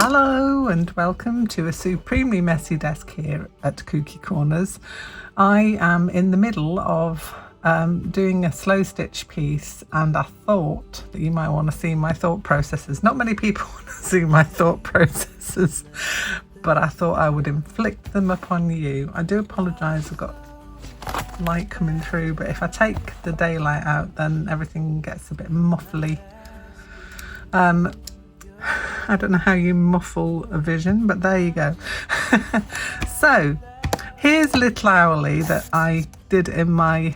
Hello and welcome to a supremely messy desk here at Kooky Corners. I am in the middle of doing a slow stitch piece, and I thought that you might want to see my thought processes. Not many people want to see my thought processes, but I thought I would inflict them upon you. I do apologise, I've got light coming through, but if I take the daylight out then everything gets a bit muffly. I don't know how you muffle a vision, but there you go. So here's Little Owlie that I did in my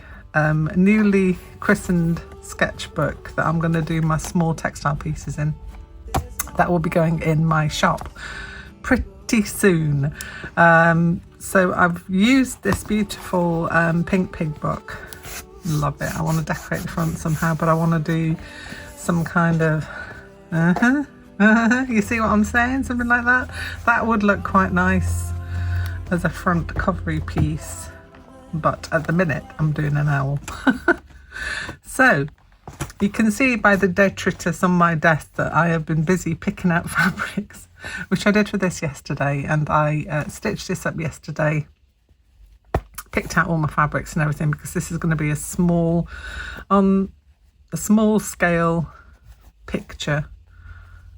newly christened sketchbook that I'm going to do my small textile pieces in. That will be going in my shop pretty soon. So I've used this beautiful pink pig book. Love it. I want to decorate the front somehow, but I want to do some kind of you see what I'm saying? Something like that. That would look quite nice as a front covery piece, but at the minute I'm doing an owl. So you can see by the detritus on my desk that I have been busy picking out fabrics, which I did for this yesterday, and I stitched this up yesterday, picked out all my fabrics and everything, because this is going to be a small scale picture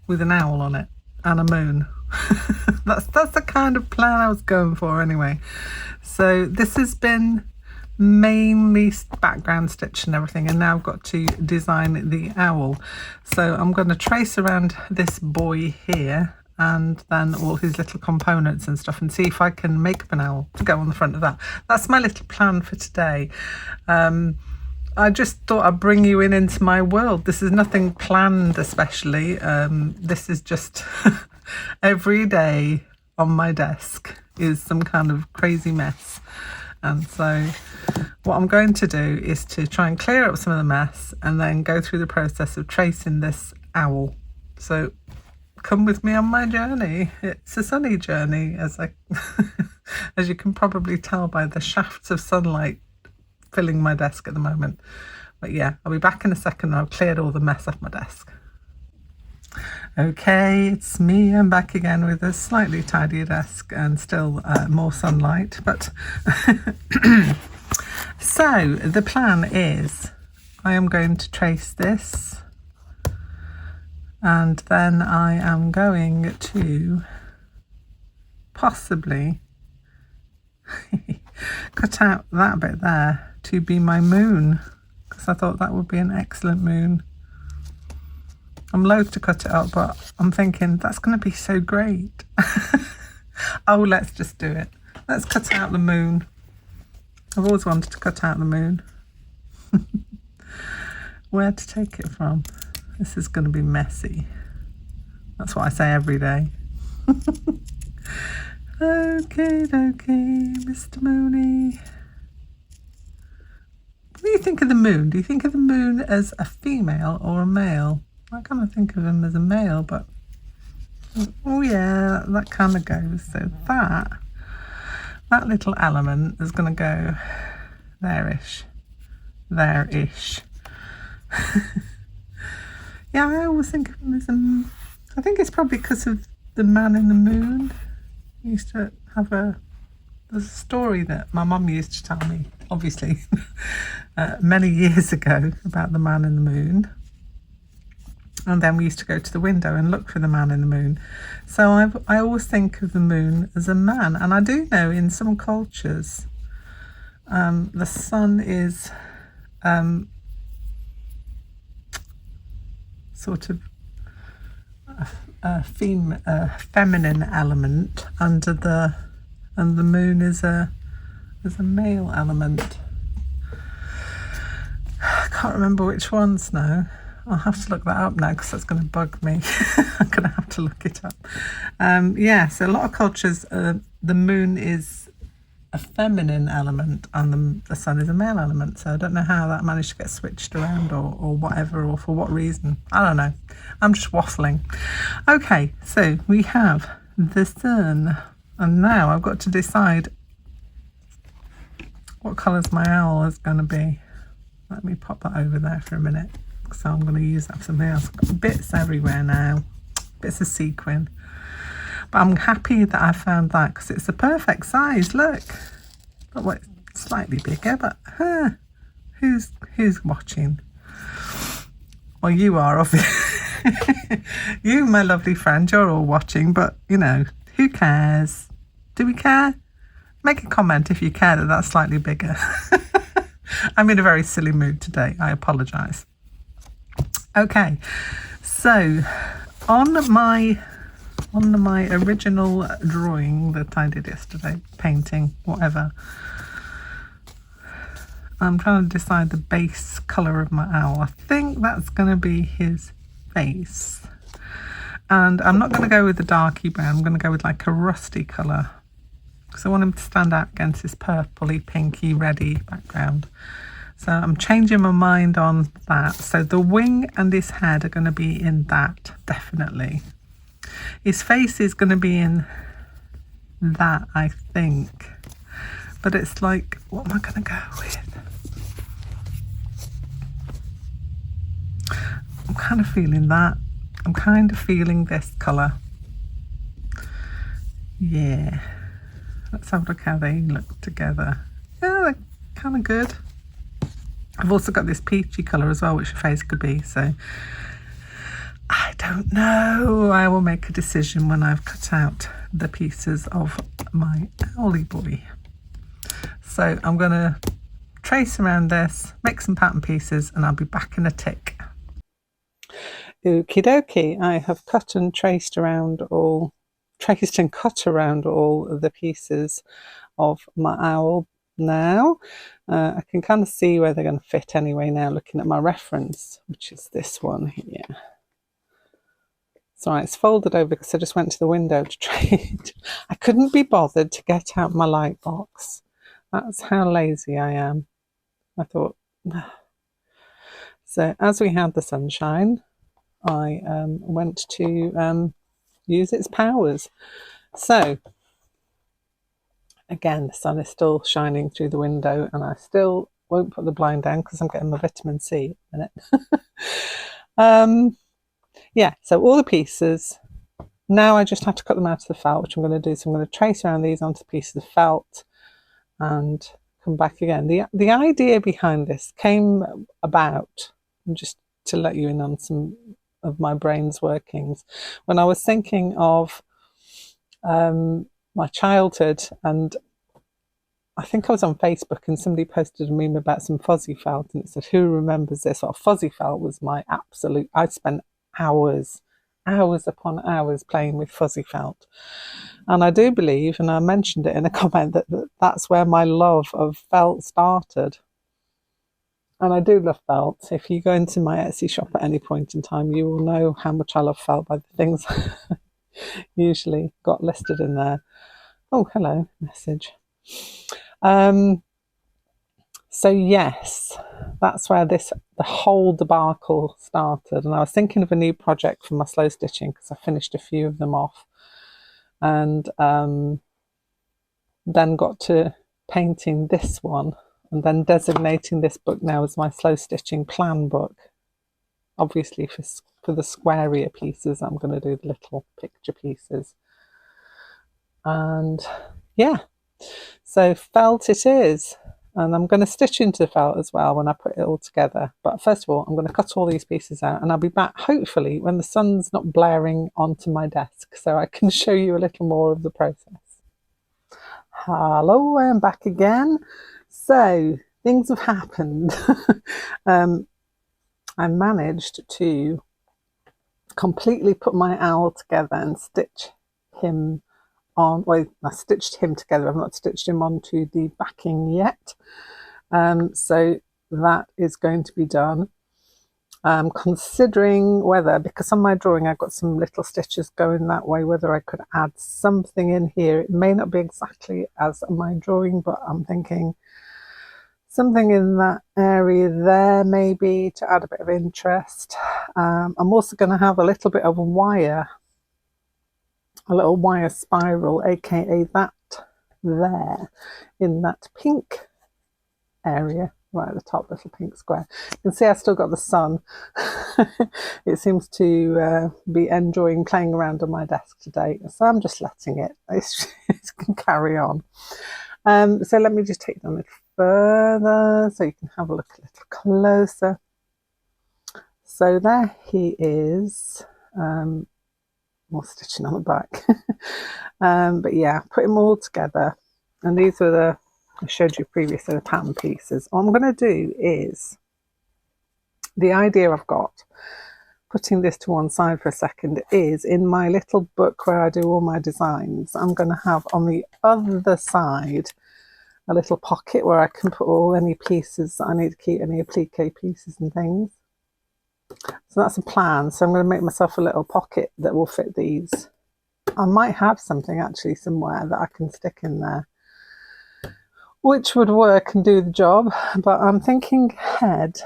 with an owl on it and a moon. that's the kind of plan I was going for anyway. So this has been mainly background stitch and everything, and now I've got to design the owl. So I'm going to trace around this boy here and then all his little components and stuff, and see if I can make up an owl to go on the front of that. That's my little plan for today. I just thought I'd bring you into my world. This is nothing planned especially. This is just every day on my desk is some kind of crazy mess. And so what I'm going to do is to try and clear up some of the mess and then go through the process of tracing this owl. So come with me on my journey. It's a sunny journey, as as you can probably tell by the shafts of sunlight filling my desk at the moment. But yeah, I'll be back in a second. I've cleared all the mess off my desk. Okay, it's me. I'm back again with a slightly tidier desk and still more sunlight. But so the plan is I am going to trace this, and then I am going to possibly cut out that bit there to be my moon, because I thought that would be an excellent moon. I'm loath to cut it up, but I'm thinking that's going to be so great. Oh, let's just do it. Let's cut out the moon. I've always wanted to cut out the moon. Where to take it from? This is going to be messy. That's what I say every day. Okay, Mr. Mooney. What do you think of the moon? Do you think of the moon as a female or a male? I kind of think of him as a male, but oh yeah, that kind of goes. So that little element is going to go there-ish. Yeah, I always think of him as I think it's probably because of the man in the moon. I used to have there's a story that my mum used to tell me, obviously, many years ago, about the man in the moon. And then we used to go to the window and look for the man in the moon. So I always think of the moon as a man. And I do know in some cultures, the sun is sort of a feminine element and the moon is a male element. I can't remember which ones now. I'll have to look that up now, because that's going to bug me. I'm going to have to look it up. Yeah, so a lot of cultures, the moon is a feminine element and the sun is a male element. So I don't know how that managed to get switched around or whatever, or for what reason. I don't know. I'm just waffling. Okay, so we have the sun, and now I've got to decide what colours my owl is going to be. Let me pop that over there for a minute. So I'm going to use that for something else. I've got bits everywhere now, bits of sequin. But I'm happy that I found that because it's the perfect size. Look, well, it's slightly bigger, but who's watching? Well, you are, obviously. You, my lovely friend, you're all watching, but you know, who cares? Do we care? Make a comment if you care that that's slightly bigger. I'm in a very silly mood today. I apologise. Okay, so on my original drawing that I did yesterday, painting, whatever, I'm trying to decide the base colour of my owl. I think that's going to be his face. And I'm not going to go with the darky brown. I'm going to go with like a rusty colour, because I want him to stand out against this purpley, pinky, reddy background. So I'm changing my mind on that. So the wing and his head are going to be in that, definitely. His face is going to be in that, I think. But it's like, what am I going to go with? I'm kind of feeling that. I'm kind of feeling this colour. Yeah. Let's have a look how they look together. Yeah, they're kind of good. I've also got this peachy colour as well, which your face could be. So I don't know. I will make a decision when I've cut out the pieces of my owly boy. So I'm going to trace around this, make some pattern pieces, and I'll be back in a tick. Okie dokie, I have cut and cut around all of the pieces of my owl now. I can kind of see where they're going to fit anyway now, looking at my reference, which is this one here. So it's folded over because I just went to the window to trade. I couldn't be bothered to get out my light box. That's how lazy I am. I thought, so as we had the sunshine, I went to use its powers. So again, the sun is still shining through the window, and I still won't put the blind down because I'm getting my vitamin C in it. Yeah, so all the pieces. Now I just have to cut them out of the felt, which I'm going to do. So I'm going to trace around these onto pieces of felt and come back again. The idea behind this came about, just to let you in on some of my brain's workings, when I was thinking of my childhood, and I think I was on Facebook and somebody posted a meme about some fuzzy felt, and it said, who remembers this? Well, fuzzy felt was my absolute, I spent hours upon hours playing with fuzzy felt. And I do believe, and I mentioned it in a comment, that's where my love of felt started. And I do love felt. If you go into my Etsy shop at any point in time, you will know how much I love felt by the things usually got listed in there. Oh, hello, message. So yes, that's where the whole debacle started. And I was thinking of a new project for my slow stitching because I finished a few of them off, and then got to painting this one, and then designating this book now as my slow stitching plan book. Obviously for the squarier pieces, I'm going to do the little picture pieces. And yeah, so felt it is. And I'm going to stitch into felt as well when I put it all together. But first of all, I'm going to cut all these pieces out, and I'll be back hopefully when the sun's not blaring onto my desk, so I can show you a little more of the process. Hello, I'm back again. So things have happened. I managed to completely put my owl together and stitch him on. Well, I stitched him together. I've not stitched him onto the backing yet. So that is going to be done. Considering whether, because on my drawing I've got some little stitches going that way, whether I could add something in here. It may not be exactly as my drawing, but I'm thinking something in that area there maybe to add a bit of interest. I'm also going to have a little bit of wire, a little wire spiral, aka that there in that pink area right at the top, little pink square. You can see I still got the sun. It seems to be enjoying playing around on my desk today, so I'm just letting it. It can carry on. So let me just take them a little further so you can have a look a little closer. So there he is. More stitching on the back. But yeah, put them all together. And these were the, I showed you previously, the pattern pieces. What I'm going to do is, the idea I've got, putting this to one side for a second, is in my little book where I do all my designs, I'm going to have on the other side a little pocket where I can put all any pieces that I need to keep, any applique pieces and things. So that's a plan. So I'm going to make myself a little pocket that will fit these. I might have something actually somewhere that I can stick in there, which would work and do the job. But I'm thinking ahead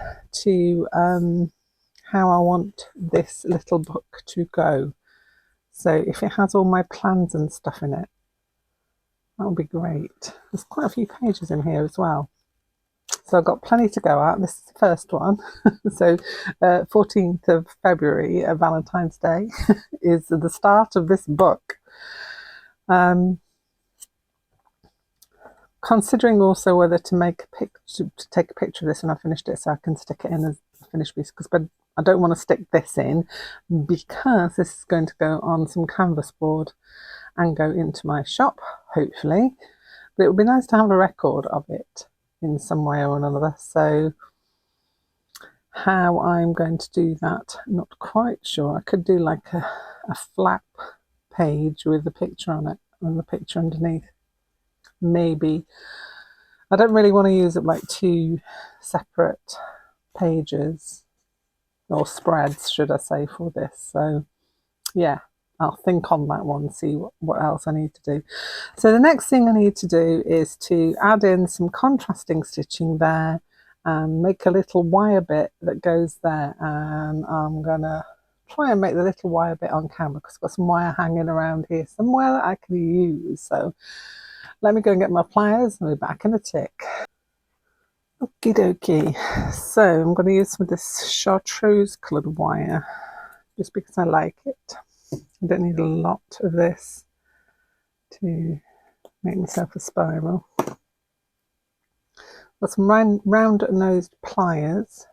to how I want this little book to go. So if it has all my plans and stuff in it, that would be great. There's quite a few pages in here as well. So I've got plenty to go at. This is the first one. So 14th of February, Valentine's Day, is the start of this book. Considering also whether to take a picture of this when I finished it so I can stick it in as a finished piece, but I don't want to stick this in because this is going to go on some canvas board and go into my shop, hopefully. But it would be nice to have a record of it in some way or another. So how I'm going to do that, not quite sure. I could do like a flap page with the picture on it and the picture underneath. Maybe. I don't really want to use it like two separate pages or spreads, should I say, for this. So yeah, I'll think on that one, see what else I need to do. So the next thing I need to do is to add in some contrasting stitching there and make a little wire bit that goes there. And I'm gonna try and make the little wire bit on camera because I've got some wire hanging around here somewhere that I can use. So let me go and get my pliers and be back in a tick. Okie dokie. So I'm going to use some of this chartreuse coloured wire just because I like it. I don't need a lot of this to make myself a spiral. Got some round nosed pliers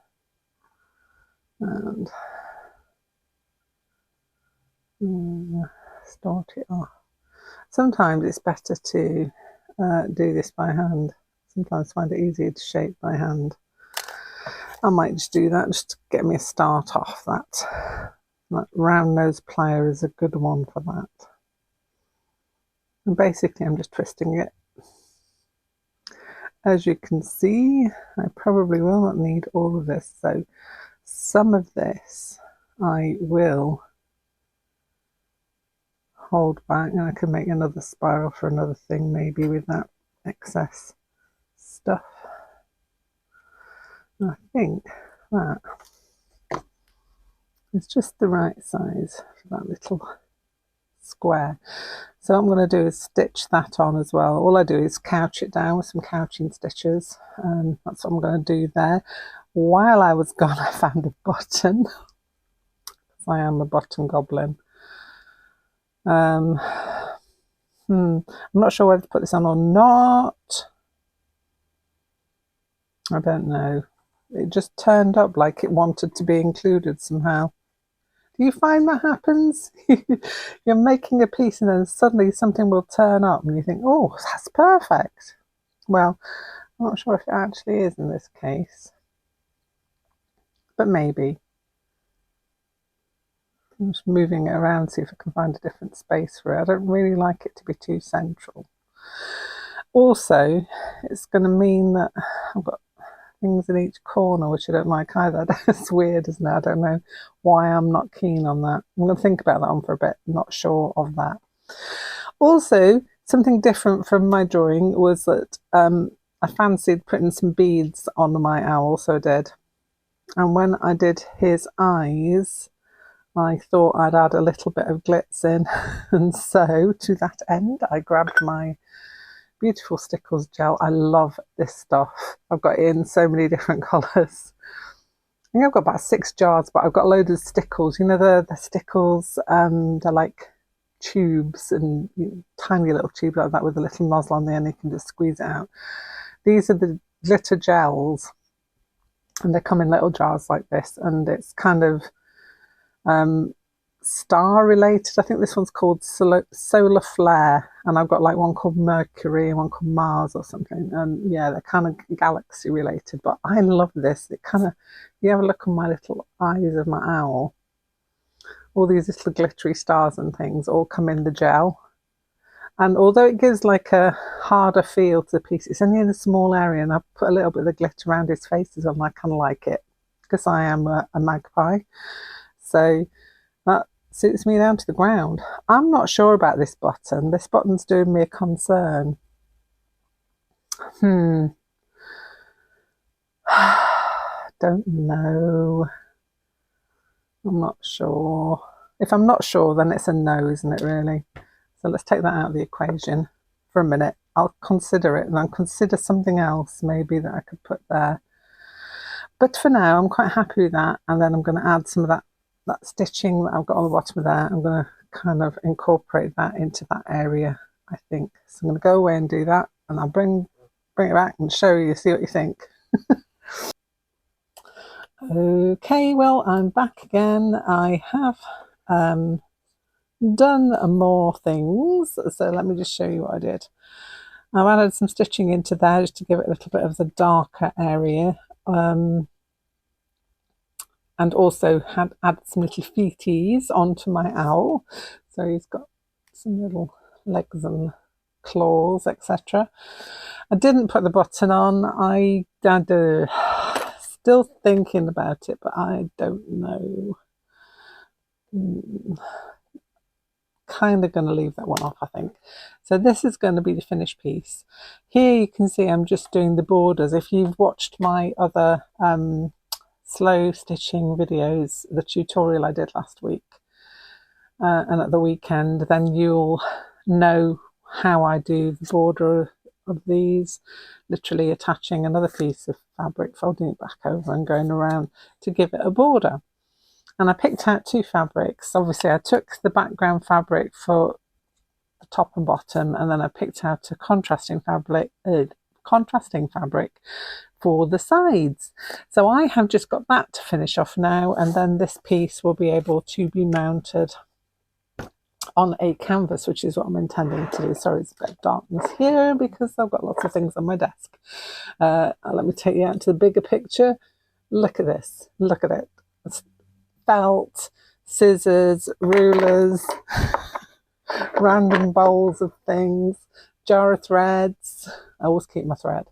and start it off. Sometimes it's better to do this by hand. Sometimes I find it easier to shape by hand. I might just do that just to get me a start off. That round nose plier is a good one for that. And basically I'm just twisting it. As you can see, I probably will not need all of this, so some of this I will hold back, and I can make another spiral for another thing maybe with that excess stuff. And I think that is just the right size for that little square. So what I'm going to do is stitch that on as well. All I do is couch it down with some couching stitches, and that's what I'm going to do there. While I was gone, I found a button. I am a button goblin. I'm not sure whether to put this on or not. I don't know. It just turned up like it wanted to be included somehow. Do you find that happens? You're making a piece and then suddenly something will turn up and you think, oh, that's perfect. Well, I'm not sure if it actually is in this case, but maybe. I'm just moving it around, see if I can find a different space for it. I don't really like it to be too central. Also, it's going to mean that I've got things in each corner, which I don't like either. It's weird, isn't it? I don't know why I'm not keen on that. I'm going to think about that one for a bit. I'm not sure of that. Also, something different from my drawing was that I fancied putting some beads on my owl, so I did. And when I did his eyes, I thought I'd add a little bit of glitz in. And so to that end, I grabbed my beautiful stickles gel. I love this stuff. I've got it in so many different colours. I think I've got about 6 jars, but I've got loads of stickles. You know, the stickles, they're like tubes, and tiny little tube like that with a little nozzle on the end. You can just squeeze it out. These are the glitter gels, and they come in little jars like this, and it's kind of star related. I think this one's called Solar Flare, and I've got like one called Mercury and one called Mars or something, and yeah, they're kind of galaxy related, but I love this. It kind of, you have a look on my little eyes of my owl, all these little glittery stars and things all come in the gel. And although it gives like a harder feel to the piece, it's only in a small area, and I put a little bit of the glitter around his face as well, and I kind of like it because I am a magpie. So that suits me down to the ground. I'm not sure about this button. This button's doing me a concern. Don't know. I'm not sure. If I'm not sure, then it's a no, isn't it, really? So let's take that out of the equation for a minute. I'll consider it, and I'll consider something else maybe that I could put there. But for now, I'm quite happy with that. And then I'm going to add some of that stitching that I've got on the bottom of there. I'm going to kind of incorporate that into that area, I think. So I'm going to go away and do that, and I'll bring it back and show you, see what you think. Okay, well, I'm back again. I have done more things, so let me just show you what I did. I've added some stitching into there just to give it a little bit of the darker area, and also had added some little feeties onto my owl, so he's got some little legs and claws, etc. I didn't put the button on. I still thinking about it, but I don't know. Kind of going to leave that one off, I think. So this is going to be the finished piece. Here you can see I'm just doing the borders. If you've watched my other slow stitching videos, the tutorial I did last week and at the weekend, then you'll know how I do the border of these, literally attaching another piece of fabric, folding it back over and going around to give it a border. And I picked out 2 fabrics. Obviously I took the background fabric for the top and bottom, and then I picked out a contrasting fabric for the sides. So I have just got that to finish off now, and then this piece will be able to be mounted on a canvas, which is what I'm intending to do. Sorry, it's a bit of darkness here because I've got lots of things on my desk. Let me take you out to the bigger picture. Look at this. Look at it. It's felt, scissors, rulers, random bowls of things, jar of threads. I always keep my thread.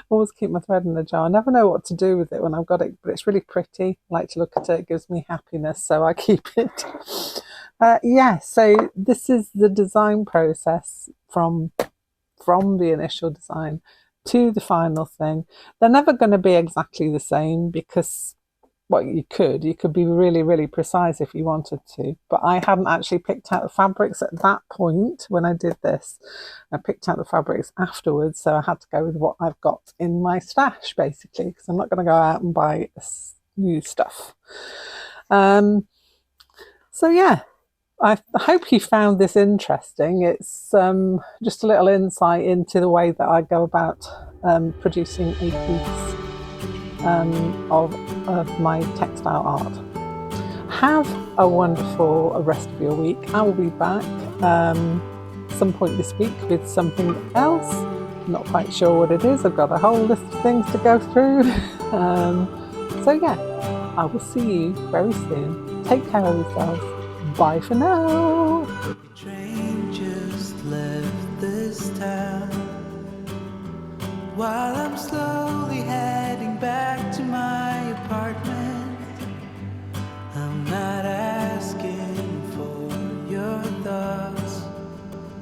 Always keep my thread in the jar. I never know what to do with it when I've got it, but it's really pretty. I like to look at it. It gives me happiness, so I keep it. Yeah, so this is the design process from the initial design to the final thing. They're never going to be exactly the same because, well, you could be really, really precise if you wanted to, but I hadn't actually picked out the fabrics at that point when I did this. I picked out the fabrics afterwards, so I had to go with what I've got in my stash, basically, because I'm not going to go out and buy new stuff. So yeah, I hope you found this interesting. It's just a little insight into the way that I go about producing a piece of my textile art. Have a wonderful rest of your week. I will be back some point this week with something else. I'm not quite sure what it is. I've got a whole list of things to go through. So yeah, I will see you very soon. Take care of yourselves. Bye for now. The train just left this town while I'm slowly heading back to my apartment. I'm not